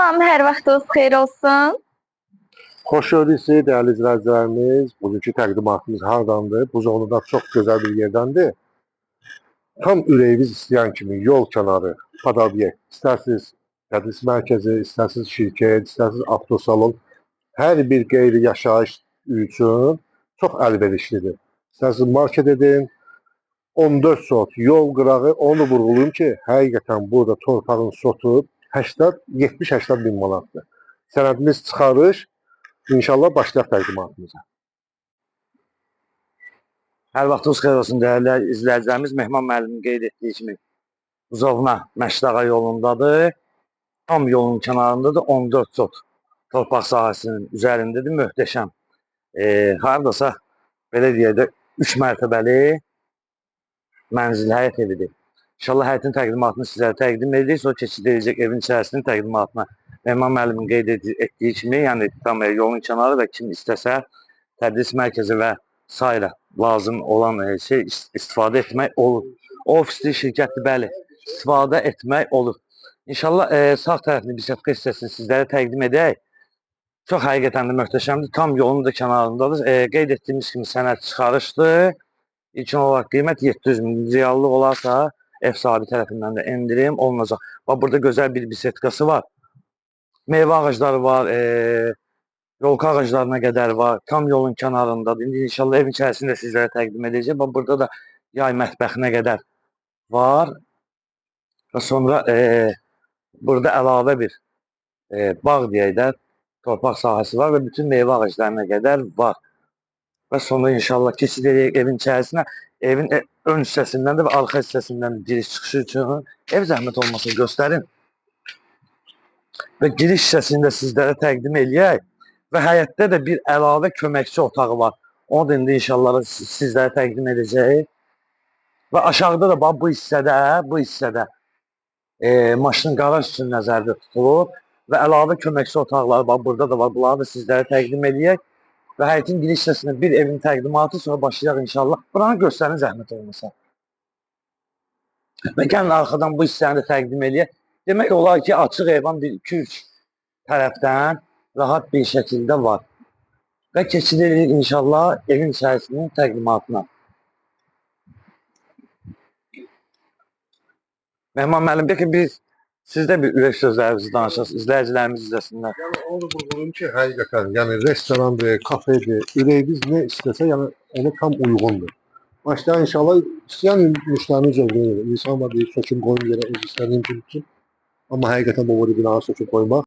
Salam, hər vaxtınız xeyir olsun. Xoş gördük sizi dəyərli izləyicilərimiz. Bugünkü təqdimatımız hardandır? Buzovluda çox gözəl bir yerdəndir. Tam ürəyiniz istəyən kimi yol kənarı obyekt. İstərsiniz tədris mərkəzi, istərsiniz şirkət, istərsiniz avtosalon. Hər bir qeyri yaşayış üçün çox əlverişlidir. İstərsiniz market edin, 14 sot yol qırağı, onu da vurğulayım ki, həqiqətən burada torpağın sotu 70-80 bin manatdır. Sənədimiz çıxarış. İnşallah başlayaq təqdimatımıza. Hər vaxtınız xeyir olsun dəyərli izləyicilərimiz. Mehman müəllimin qeyd etdiyi kimi Buzovna Məşdağa yolundadır. Tam yolun kənarındadır. 14 sot torpaq sahəsinin üzərindədir. Möhtəşəm. Haradasa belə deyək də 3 mərtəbəli mənzil həyət evidir. İnşallah həyətin təqdimatını sizlərə təqdim edirik. Sonra keçid edəcək evin içərisinin təqdimatına. Mehman müəllimin qeyd etdiyi kimi, yəni tam yolun kənarı və kim istəsə tədris mərkəzi və s. lazım olan istifadə etmək olur. Ofisli, şirkətli, bəli, istifadə etmək olur. İnşallah sağ tərəfini bisetka hissəsini sizlərə təqdim edək. Çox həqiqətən də möhtəşəmdir. Tam yolun da kənarındadır. Qeyd etdiyimiz kimi sənəd çıxarışdır. İlkin olaraq qiymət 700 min. Reallıq olarsa ev sahibi tərəfindən də endirim olunacaq. Bax, burada gözəl bir bisetkası var. Meyvə ağacları var, yolka ağaclarına qədər var. Tam yolun kənarındadır. İndi inşallah evin içərisində sizlərə təqdim edəcək. Bax, burada da yay mətbəxinə qədər var. Və sonra burada əlavə bir bağ deyək də torpaq sahəsi var və bütün meyvə ağaclarına qədər var. Və sonra inşallah keçid edək evin içərisinə. Evin ön hissəsindən də və arxa hissəsindən də giriş çıxışı üçün ev zəhmət olmasa göstərin. Və giriş hissəsində sizlərə təqdim eləyək və həyətdə də bir əlavə köməkçi otağı var. Onu da indi inşallah sizlərə təqdim edəcək. Və aşağıda da bu hissədə maşın qaraj üçün nəzərdə tutulub və əlavə köməkçi otaqları var. Burada da var. Bunları da sizlərə təqdim eləyək və həyətin giriş hissəsində bir evin təqdimatı sonra başlayaq inşallah. Buranı göstərin zəhmət olmasa. Və gəlin arxadan bu hissəni də təqdim eləyək. Demək olar ki, açıq heyvan bir 2-3 tərəfdən rahat bir şəkildə var. Və keçid edirik inşallah evin içərisinin təqdimatına. Mehman müəllim, peki siz də bir ürək sözlərinizi danışasınız, izləyicilərimiz izləsinlər. Yəni onu vurğulayım ki, həqiqətən, yəni restorandır, kafedir, ürəyiniz nə istəsə, yəni ona tam uyğundur. Başlayaq inşallah, istəyən müştərimiz olur. İnsan var deyir, söküm qoyun yerə, öz istədiyim üçün. Amma həqiqətən bu binanı söküb qoymaq